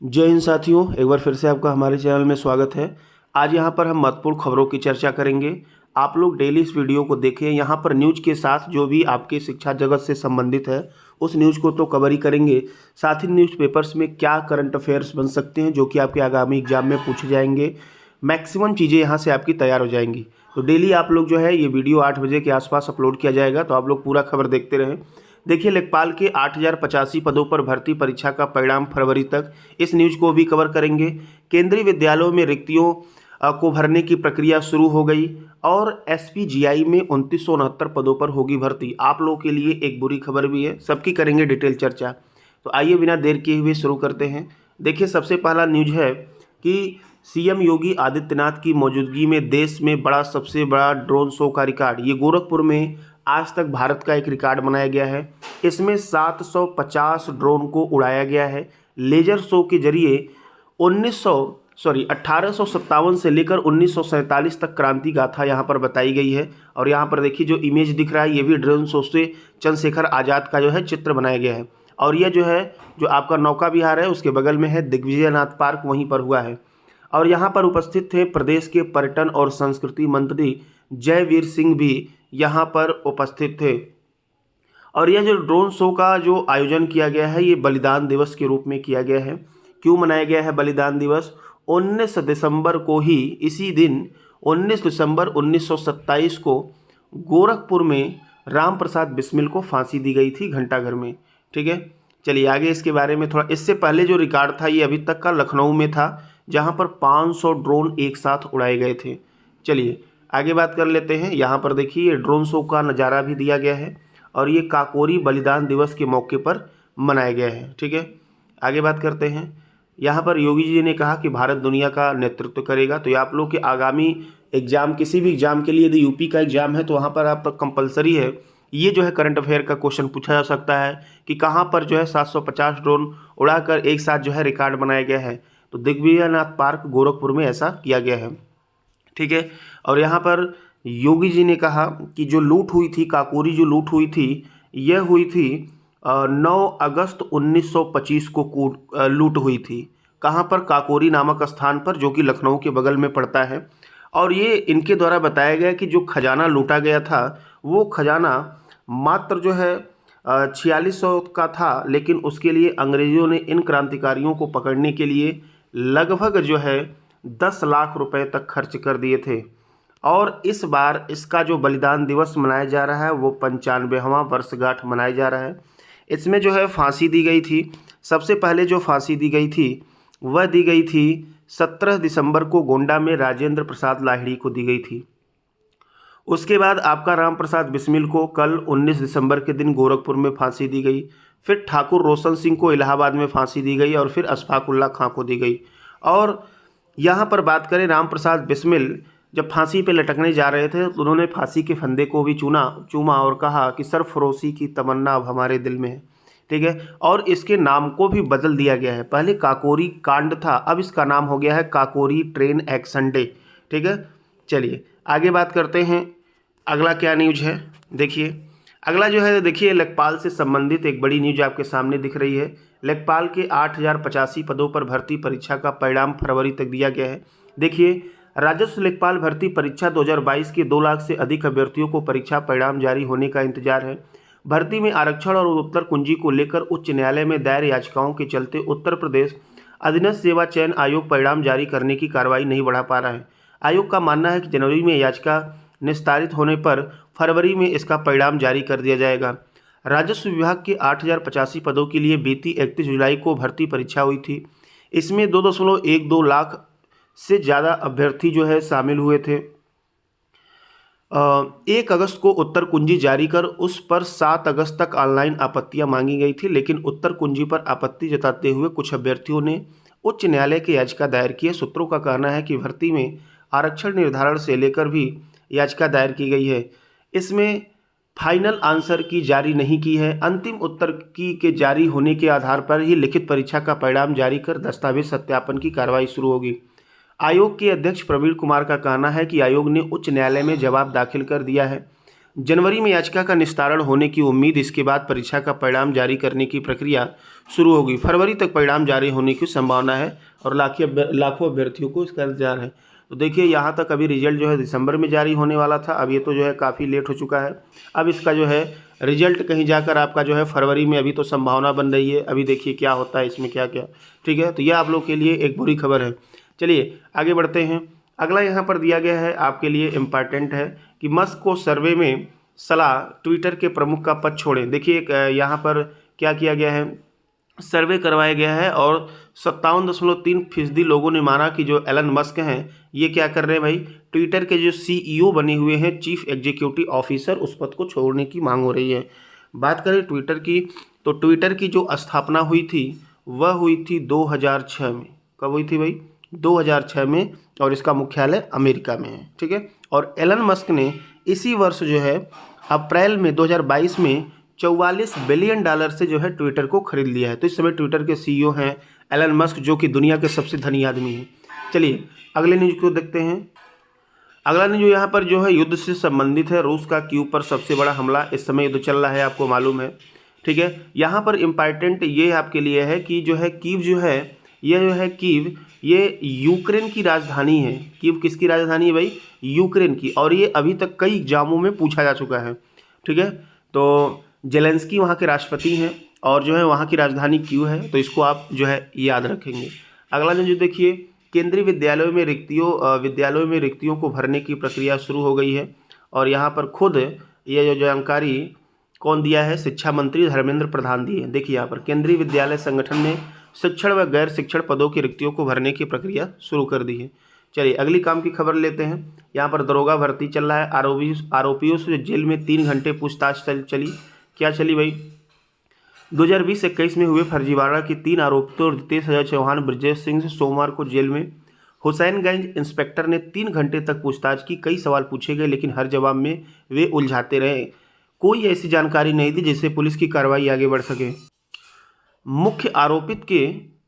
जय हिंद साथियों, एक बार फिर से आपका हमारे चैनल में स्वागत है। आज यहाँ पर हम महत्वपूर्ण खबरों की चर्चा करेंगे। आप लोग डेली इस वीडियो को देखें। यहाँ पर न्यूज़ के साथ जो भी आपके शिक्षा जगत से संबंधित है उस न्यूज़ को तो कवर ही करेंगे, साथ ही न्यूज़पेपर्स में क्या करंट अफेयर्स बन सकते हैं जो कि आपके आगामी एग्जाम में पूछे जाएंगे। मैक्सिमम चीज़ें यहाँ से आपकी तैयार हो जाएंगी। तो डेली आप लोग जो है ये वीडियो 8 बजे के आसपास अपलोड किया जाएगा, तो आप लोग पूरा खबर देखते रहें। देखिए, लेखपाल के 8085 पदों पर भर्ती परीक्षा का परिणाम फरवरी तक, इस न्यूज को भी कवर करेंगे। केंद्रीय विद्यालयों में रिक्तियों को भरने की प्रक्रिया शुरू हो गई और एसपीजीआई में 2969 पदों पर होगी भर्ती। आप लोगों के लिए एक बुरी खबर भी है, सबकी करेंगे डिटेल चर्चा। तो आइए बिना देर किए हुए शुरू करते हैं। देखिए, सबसे पहला न्यूज है कि सीएम योगी आदित्यनाथ की मौजूदगी में देश में सबसे बड़ा ड्रोन शो का रिकॉर्ड, ये गोरखपुर में आज तक भारत का एक रिकॉर्ड बनाया गया है। इसमें 750 ड्रोन को उड़ाया गया है। लेजर शो के जरिए 1857 से लेकर 1947 तक क्रांति गाथा यहाँ पर बताई गई है। और यहाँ पर देखिए जो इमेज दिख रहा है ये भी ड्रोन शो से चंद्रशेखर आज़ाद का जो है चित्र बनाया गया है। और यह जो है जो आपका नौका विहार है उसके बगल में है दिग्विजयनाथ पार्क, वहीं पर हुआ है। और यहाँ पर उपस्थित थे प्रदेश के पर्यटन और संस्कृति मंत्री जयवीर सिंह भी यहाँ पर उपस्थित थे। और यह जो ड्रोन शो का जो आयोजन किया गया है ये बलिदान दिवस के रूप में किया गया है। क्यों मनाया गया है बलिदान दिवस? 19 दिसंबर को ही, इसी दिन 19 दिसंबर 1927 को गोरखपुर में राम प्रसाद बिस्मिल को फांसी दी गई थी घंटाघर में। ठीक है, चलिए आगे इसके बारे में थोड़ा। इससे पहले जो रिकॉर्ड था ये अभी तक का लखनऊ में था जहाँ पर 500 ड्रोन एक साथ उड़ाए गए थे। चलिए आगे बात कर लेते हैं। यहाँ पर देखिए ये ड्रोन शो का नज़ारा भी दिया गया है और ये काकोरी बलिदान दिवस के मौके पर मनाया गया है। ठीक है, आगे बात करते हैं। यहाँ पर योगी जी ने कहा कि भारत दुनिया का नेतृत्व करेगा। तो ये आप लोग के आगामी एग्जाम, किसी भी एग्जाम के लिए यदि यूपी का एग्जाम है तो वहाँ पर आप तक कंपलसरी है, ये जो है करंट अफेयर का क्वेश्चन पूछा जा सकता है कि कहाँ पर जो है 750 ड्रोन उड़ाकर एक साथ जो है रिकॉर्ड बनाया गया है। तो दिग्विजयनाथ पार्क गोरखपुर में ऐसा किया गया है। ठीक है, और यहाँ पर योगी जी ने कहा कि जो लूट हुई थी, काकोरी जो लूट हुई थी, यह हुई थी 9 अगस्त 1925 को लूट हुई थी। कहाँ पर? काकोरी नामक स्थान पर, जो कि लखनऊ के बगल में पड़ता है। और ये इनके द्वारा बताया गया कि जो खजाना लूटा गया था वो खजाना मात्र जो है 4600 का था, लेकिन उसके लिए अंग्रेज़ों ने इन क्रांतिकारियों को पकड़ने के लिए लगभग जो है 10 लाख रुपए तक खर्च कर दिए थे। और इस बार इसका जो बलिदान दिवस मनाया जा रहा है वो 95वां वर्षगांठ मनाया जा रहा है। इसमें जो है फांसी दी गई थी। सबसे पहले जो फांसी दी गई थी वह दी गई थी 17 दिसंबर को गोंडा में राजेंद्र प्रसाद लाहिड़ी को दी गई थी। उसके बाद आपका राम प्रसाद बिस्मिल को कल 19 दिसंबर के दिन गोरखपुर में फांसी दी गई। फिर ठाकुर रोशन सिंह को इलाहाबाद में फांसी दी गई और फिर अशफाकुल्ला खां को दी गई। और यहाँ पर बात करें, राम प्रसाद बिस्मिल जब फांसी पे लटकने जा रहे थे तो उन्होंने फांसी के फंदे को भी चूमा और कहा कि सरफरोशी की तमन्ना अब हमारे दिल में है। ठीक है, और इसके नाम को भी बदल दिया गया है। पहले काकोरी कांड था, अब इसका नाम हो गया है काकोरी ट्रेन एक्शन डे। ठीक है, चलिए आगे बात करते हैं। अगला क्या न्यूज है? देखिए अगला जो है, देखिए लेखपाल से संबंधित एक बड़ी न्यूज आपके सामने दिख रही है। लेखपाल के 8085 पदों पर भर्ती परीक्षा का परिणाम फरवरी तक दिया गया है। देखिए, राजस्व लेखपाल भर्ती परीक्षा 2022 के 2 लाख से अधिक अभ्यर्थियों को परीक्षा परिणाम जारी होने का इंतजार है। भर्ती में आरक्षण और उत्तर कुंजी को लेकर उच्च न्यायालय में दायर याचिकाओं के चलते उत्तर प्रदेश अधीनस्थ सेवा चयन आयोग परिणाम जारी करने की कार्रवाई नहीं बढ़ा पा रहा है। आयोग का मानना है कि जनवरी में याचिका निस्तारित होने पर फरवरी में इसका परिणाम जारी कर दिया जाएगा। राजस्व विभाग के 8085 पदों के लिए बीती 31 जुलाई को भर्ती परीक्षा हुई थी। इसमें 2.12 लाख से ज़्यादा अभ्यर्थी जो है शामिल हुए थे। 1 अगस्त को उत्तर कुंजी जारी कर उस पर 7 अगस्त तक ऑनलाइन आपत्तियां मांगी गई थी, लेकिन उत्तर कुंजी पर आपत्ति जताते हुए कुछ अभ्यर्थियों ने उच्च न्यायालय की याचिका दायर की है। सूत्रों का कहना है कि भर्ती में आरक्षण निर्धारण से लेकर भी याचिका दायर की गई है। इसमें फाइनल आंसर की जारी नहीं की है। अंतिम उत्तर की के जारी होने के आधार पर ही लिखित परीक्षा का परिणाम जारी कर दस्तावेज सत्यापन की कार्रवाई शुरू होगी। आयोग के अध्यक्ष प्रवीण कुमार का कहना है कि आयोग ने उच्च न्यायालय में जवाब दाखिल कर दिया है। जनवरी में याचिका का निस्तारण होने की उम्मीद। इसके बाद परीक्षा का परिणाम जारी करने की प्रक्रिया शुरू होगी। फरवरी तक परिणाम जारी होने की संभावना है और लाखों अभ्यर्थियों को इसका इंतजार है। तो देखिए यहाँ तक अभी रिजल्ट जो है दिसंबर में जारी होने वाला था, अब ये तो जो है काफ़ी लेट हो चुका है। अब इसका जो है रिजल्ट कहीं जाकर आपका जो है फरवरी में, अभी तो संभावना बन रही है, अभी देखिए क्या होता है इसमें क्या क्या। ठीक है, तो यह आप लोग के लिए एक बुरी खबर है। चलिए आगे बढ़ते हैं। अगला यहाँ पर दिया गया है आपके लिए इम्पॉर्टेंट है कि मस्क को सर्वे में सलाह, ट्विटर के प्रमुख का पद छोड़ें। देखिए यहाँ पर क्या किया गया है, सर्वे करवाया गया है और 57.3% लोगों ने माना कि जो एलन मस्क हैं ये क्या कर रहे हैं भाई, ट्विटर के जो CEO बने हुए हैं, चीफ एग्जीक्यूटिव ऑफिसर, उस पद को छोड़ने की मांग हो रही है। बात करें ट्विटर की, तो ट्विटर की जो स्थापना हुई थी वह हुई थी 2006 में। कब हुई थी भाई? 2006 में, और इसका मुख्यालय अमेरिका में है। ठीक है, और एलन मस्क ने इसी वर्ष जो है अप्रैल में 2022 में $44 बिलियन से जो है ट्विटर को खरीद लिया है। तो इस समय ट्विटर के CEO हैं एलन मस्क, जो कि दुनिया के सबसे धनी आदमी हैं। चलिए अगले न्यूज को देखते हैं। अगला न्यूज यहाँ पर जो है युद्ध से संबंधित है। रूस का कीव पर सबसे बड़ा हमला, इस समय युद्ध चल रहा है, आपको मालूम है। ठीक है, यहाँ पर इम्पॉर्टेंट ये आपके लिए है कि जो है कीव जो है, यह जो है कीव, ये यूक्रेन की राजधानी है। कीव किसकी राजधानी है भाई? यूक्रेन की। और ये अभी तक कई एग्जामों में पूछा जा चुका है। ठीक है, तो जेलेंस्की वहाँ के राष्ट्रपति हैं और जो है वहाँ की राजधानी कीव है, तो इसको आप जो है याद रखेंगे। अगला जो देखिए, केंद्रीय विद्यालयों में रिक्तियों को भरने की प्रक्रिया शुरू हो गई है। और यहाँ पर खुद ये जो जानकारी कौन दिया है? शिक्षा मंत्री धर्मेंद्र प्रधान दिए। देखिए यहाँ पर केंद्रीय विद्यालय संगठन ने शिक्षण व गैर शिक्षण पदों की रिक्तियों को भरने की प्रक्रिया शुरू कर दी है। चलिए अगली काम की खबर लेते हैं। यहाँ पर दरोगा भर्ती चल रहा है। आरोपियों से जेल में 3 घंटे पूछताछ चली। क्या चली भाई? 2020-21 में हुए फर्जीवाड़ा के 3 आरोपियों रितेश अजय चौहान, ब्रजेश सिंह से सोमवार को जेल में हुसैनगंज इंस्पेक्टर ने 3 घंटे तक पूछताछ की। कई सवाल पूछे गए लेकिन हर जवाब में वे उलझाते रहे। कोई ऐसी जानकारी नहीं दी जिससे पुलिस की कार्रवाई आगे बढ़ सके। मुख्य आरोपित के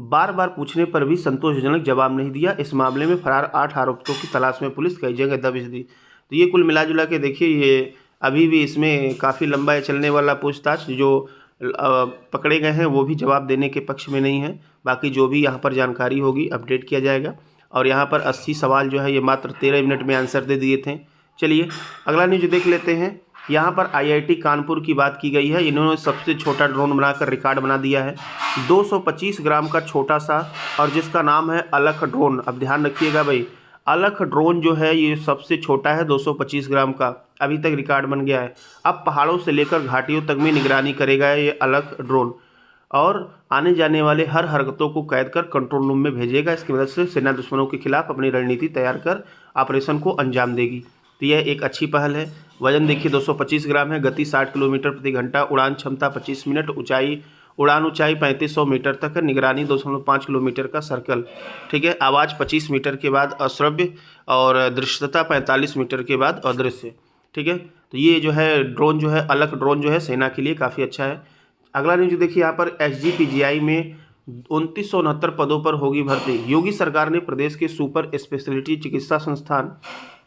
बार बार पूछने पर भी संतोषजनक जवाब नहीं दिया। इस मामले में फरार 8 आरोपितों की तलाश में पुलिस कई जगह दबिश दी। तो ये कुल मिला जुला के देखिए, ये अभी भी इसमें काफ़ी लंबा चलने वाला पूछताछ। जो पकड़े गए हैं वो भी जवाब देने के पक्ष में नहीं है। बाकी जो भी यहाँ पर जानकारी होगी अपडेट किया जाएगा। और यहाँ पर 80 सवाल जो है ये मात्र 13 मिनट में आंसर दे दिए थे। चलिए अगला न्यूज देख लेते हैं। यहाँ पर IIT कानपुर की बात की गई है। इन्होंने सबसे छोटा ड्रोन बनाकर रिकॉर्ड बना दिया है। 225 ग्राम का छोटा सा, और जिसका नाम है अलख ड्रोन। अब ध्यान रखिएगा भाई, अलख ड्रोन जो है ये सबसे छोटा है, 225 ग्राम का अभी तक रिकॉर्ड बन गया है। अब पहाड़ों से लेकर घाटियों तक में निगरानी करेगा ये अलख ड्रोन, और आने जाने वाले हर हरकतों को कैद कर कंट्रोल रूम में भेजेगा। इसकी मदद से सेना दुश्मनों के खिलाफ अपनी रणनीति तैयार कर ऑपरेशन को अंजाम देगी। तो यह एक अच्छी पहल है। वजन देखिए 225 ग्राम है, गति 60 किलोमीटर प्रति घंटा, उड़ान क्षमता 25 मिनट, उड़ान ऊंचाई 3500 मीटर तक है, निगरानी 2.5 किलोमीटर का सर्कल। ठीक है, आवाज़ 25 मीटर के बाद अश्रव्य, और दृश्यता 45 मीटर के बाद अदृश्य। ठीक है, तो ये जो है ड्रोन जो है अलख ड्रोन जो है सेना के लिए काफ़ी अच्छा है। अगला न्यूज देखिए, यहाँ पर SGPGI में 2969 पदों पर होगी भर्ती। योगी सरकार ने प्रदेश के सुपर स्पेशलिटी चिकित्सा संस्थान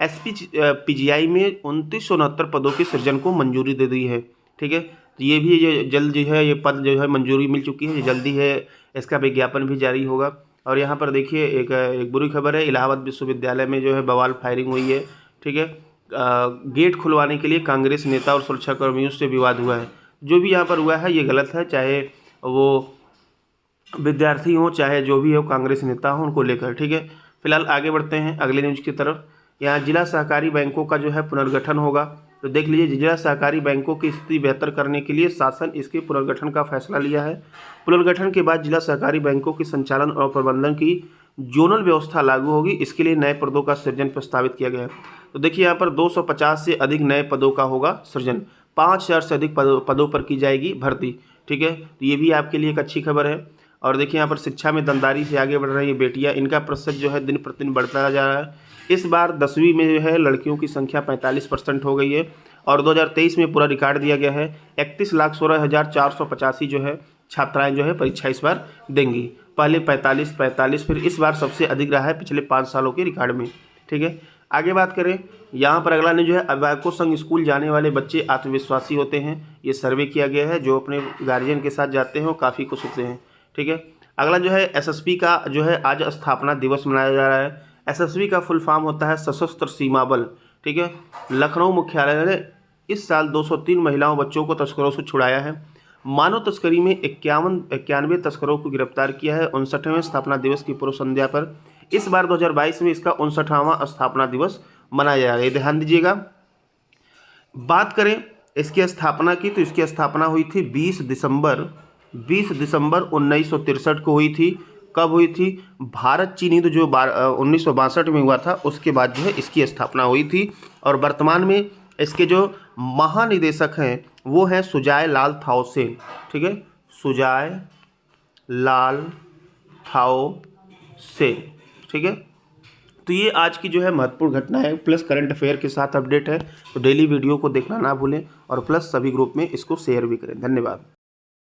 SPGI में 2969 पदों के सृजन को मंजूरी दे दी है। ठीक है, तो ये भी जल्द जो है ये पद जो है मंजूरी मिल चुकी है, जल्दी है इसका विज्ञापन भी जारी होगा। और यहाँ पर देखिए एक बुरी खबर है, इलाहाबाद विश्वविद्यालय में जो है बवाल फायरिंग हुई है। ठीक है, गेट खुलवाने के लिए कांग्रेस नेता और सुरक्षाकर्मियों से विवाद हुआ है। जो भी यहाँ पर हुआ है ये गलत है, चाहे वो विद्यार्थी हो चाहे जो भी हो, कांग्रेस नेता हो, उनको लेकर। ठीक है, फिलहाल आगे बढ़ते हैं अगले न्यूज की तरफ। यहाँ जिला सहकारी बैंकों का जो है पुनर्गठन होगा। तो देख लीजिए, जिला सहकारी बैंकों की स्थिति बेहतर करने के लिए शासन इसके पुनर्गठन का फैसला लिया है। पुनर्गठन के बाद जिला सहकारी बैंकों के संचालन और प्रबंधन की जोनल व्यवस्था लागू होगी। इसके लिए नए पदों का सृजन प्रस्तावित किया गया है। तो देखिए यहाँ पर 250 से अधिक नए पदों का होगा सृजन, 5000 से अधिक पदों पर की जाएगी भर्ती। ठीक है, तो ये भी आपके लिए एक अच्छी खबर है। और देखिए यहाँ पर शिक्षा में दमदारी से आगे बढ़ रही है बेटियाँ, इनका प्रतिशत जो है दिन प्रतिदिन बढ़ता जा रहा है। इस बार 10वीं में जो है लड़कियों की संख्या 45% हो गई है, और 2023 में पूरा रिकॉर्ड दिया गया है। 31,16,485 जो है छात्राएं जो है परीक्षा इस बार देंगी। पहले 45, फिर इस बार सबसे अधिक रहा है पिछले 5 सालों के रिकॉर्ड में। ठीक है, आगे बात करें, यहाँ पर अगला ने जो है अभिभावकों संग स्कूल जाने वाले बच्चे आत्मविश्वासी होते हैं। ये सर्वे किया गया है, जो अपने गार्जियन के साथ जाते हैं वो काफ़ी खुश होते हैं। ठीक है। अगला जो है एसएसबी का जो है आज स्थापना दिवस मनाया जा रहा है। एसएसबी का फुल फॉर्म होता है सशस्त्र सीमा बल। ठीक है। लखनऊ मुख्यालय ने इस साल 203 महिलाओं बच्चों को तस्करों से छुड़ाया है। मानव तस्करी में 91 तस्करों को गिरफ्तार किया है 59वें स्थापना दिवस की पूर्व संध्या पर। इस बार 2022 में इसका 59वां स्थापना दिवस मनाया जाएगा, ये ध्यान दीजिएगा। बात करें इसकी स्थापना की, तो इसकी स्थापना हुई थी 20 दिसंबर 1963 को हुई थी। कब हुई थी? भारत चीन युद्ध जो 1962 में हुआ था, उसके बाद जो है इसकी स्थापना हुई थी। और वर्तमान में इसके जो महानिदेशक हैं वो हैं सुजाय लाल थाओ सेन। ठीक है, सुजाय लाल थाओ सेन। ठीक है। तो ये आज की जो है महत्वपूर्ण घटना है, प्लस करंट अफेयर के साथ अपडेट है। तो डेली वीडियो को देखना ना भूलें और प्लस सभी ग्रुप में इसको शेयर भी करें। धन्यवाद।